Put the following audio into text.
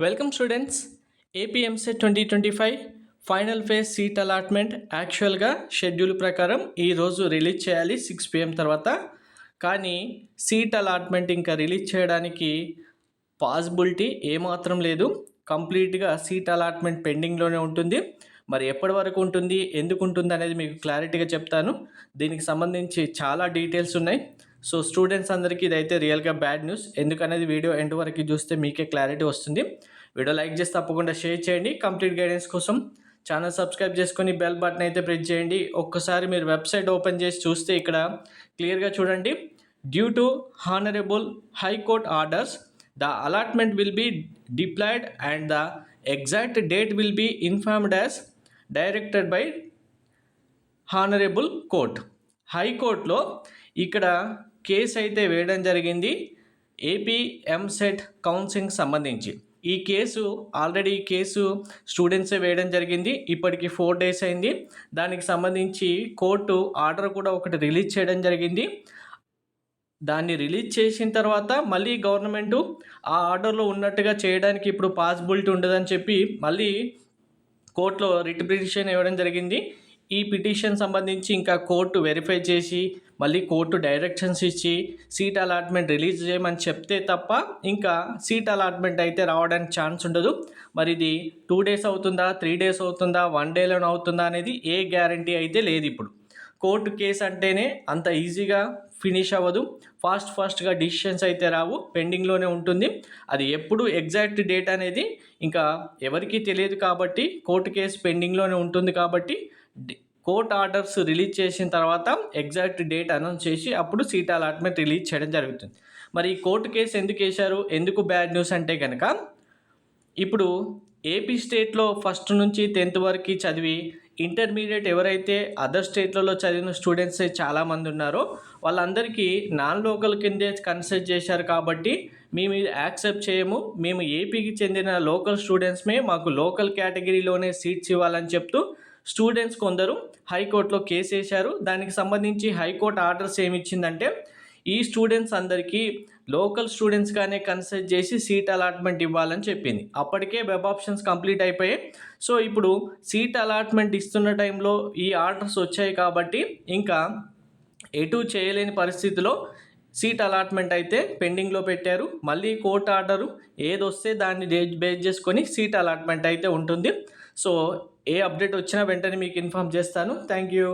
Welcome students. AP EAMCET 2025 final phase seat allotment యాక్చువల్గా schedule ప్రకారం ఈరోజు రిలీజ్ చేయాలి 6 PM తర్వాత. కానీ సీట్ అలాట్మెంట్ ఇంకా రిలీజ్ చేయడానికి పాసిబిలిటీ ఏమాత్రం లేదు. కంప్లీట్గా సీట్ అలాట్మెంట్ పెండింగ్లోనే ఉంటుంది. మరి ఎప్పటి వరకు ఉంటుంది, ఎందుకు ఉంటుంది అనేది మీకు క్లారిటీగా చెప్తాను. దీనికి సంబంధించి చాలా డీటెయిల్స్ ఉన్నాయి. సో స్టూడెంట్స్ అందరికీ ఇదైతే రియల్గా బ్యాడ్ న్యూస్. ఎందుకనేది వీడియో ఎండ్ వరకు చూస్తే మీకే క్లారిటీ వస్తుంది. వీడియో లైక్ చేసి తప్పకుండా షేర్ చేయండి. కంప్లీట్ గైడెన్స్ కోసం ఛానల్ సబ్స్క్రైబ్ చేసుకొని బెల్ బటన్ అయితే ప్రెస్ చేయండి. ఒక్కసారి మీరు వెబ్సైట్ ఓపెన్ చేసి చూస్తే ఇక్కడ క్లియర్గా చూడండి. Due to honourable high court orders the allotment will be deployed and the exact date will be informed as directed by honourable court. హైకోర్టులో ఇక్కడ కేసు అయితే వేయడం జరిగింది ఏపీ ఎంసెట్ కౌన్సిలింగ్ సంబంధించి. ఈ కేసు స్టూడెంట్సే వేయడం జరిగింది. ఇప్పటికి 4 days అయింది. దానికి సంబంధించి కోర్టు ఆర్డర్ కూడా ఒకటి రిలీజ్ చేయడం జరిగింది. దాన్ని రిలీజ్ చేసిన తర్వాత మళ్ళీ గవర్నమెంటు ఆ ఆర్డర్లో ఉన్నట్టుగా చేయడానికి ఇప్పుడు పాసిబిలిటీ ఉండదని చెప్పి మళ్ళీ కోర్టులో రిట్ పిటిషన్ ఇవ్వడం జరిగింది. ఈ పిటిషన్ సంబంధించి ఇంకా కోర్టు వెరిఫై చేసి మళ్ళీ కోర్టు డైరెక్షన్స్ ఇచ్చి సీట్ అలాట్మెంట్ రిలీజ్ చేయమని చెప్తే తప్ప ఇంకా సీట్ అలాట్మెంట్ అయితే రావడానికి ఛాన్స్ ఉండదు. మరి ఇది 2 days అవుతుందా, 3 days అవుతుందా, 1 dayలోనే అవుతుందా అనేది ఏ గ్యారంటీ అయితే లేదు. ఇప్పుడు కోర్టు కేసు అంటేనే అంత ఈజీగా ఫినిష్ అవ్వదు. ఫాస్ట్గా డిసిషన్స్ అయితే రావు, పెండింగ్లోనే ఉంటుంది. అది ఎప్పుడు ఎగ్జాక్ట్ డేట్ అనేది ఇంకా ఎవరికీ తెలియదు. కాబట్టి కోర్టు కేసు పెండింగ్లోనే ఉంటుంది. కాబట్టి కోర్ట్ ఆర్డర్స్ రిలీజ్ చేసిన తర్వాత ఎగ్జాక్ట్ డేట్ అనౌన్స్ చేసి అప్పుడు సీట్ అలాట్మెంట్ రిలీజ్ చేయడం జరుగుతుంది. మరి ఈ కోర్టు కేసు ఎందుకు వేశారు, ఎందుకు బ్యాడ్ న్యూస్ అంటే కనుక, ఇప్పుడు ఏపీ స్టేట్లో 1st నుంచి 10th వరకు చదివి ఇంటర్మీడియట్ ఎవరైతే అదర్ స్టేట్లలో చదివిన స్టూడెంట్స్ చాలామంది ఉన్నారో వాళ్ళందరికీ నాన్ లోకల్ కిందే కన్సిడర్ చేశారు. కాబట్టి మేము యాక్సెప్ట్ చేయము, మేము ఏపీకి చెందిన లోకల్ స్టూడెంట్స్మే, మాకు లోకల్ కేటగిరీలోనే సీట్స్ ఇవ్వాలని చెప్తూ స్టూడెంట్స్ కొందరు హైకోర్టులో కేసు వేశారు. దానికి సంబంధించి హైకోర్టు ఆర్డర్స్ ఏమిచ్చిందంటే ఈ స్టూడెంట్స్ అందరికీ లోకల్ స్టూడెంట్స్గానే కన్సిడర్ చేసి సీట్ అలాట్మెంట్ ఇవ్వాలని చెప్పింది. అప్పటికే వెబ్ ఆప్షన్స్ కంప్లీట్ అయిపోయాయి. సో ఇప్పుడు సీట్ అలాట్మెంట్ ఇస్తున్న టైంలో ఈ ఆర్డర్స్ వచ్చాయి కాబట్టి ఇంకా ఎటు చేయలేని పరిస్థితిలో సీట్ అలాట్మెంట్ అయితే పెండింగ్లో పెట్టారు. మళ్ళీ కోర్టు ఆర్డరు ఏదొస్తే దాన్ని బేస్ చేసుకొని సీట్ అలాట్మెంట్ అయితే ఉంటుంది. సో ఏ అప్డేట్ వచ్చినా వెంటనే మీకు ఇన్ఫార్మ్ చేస్తాను. Thank you.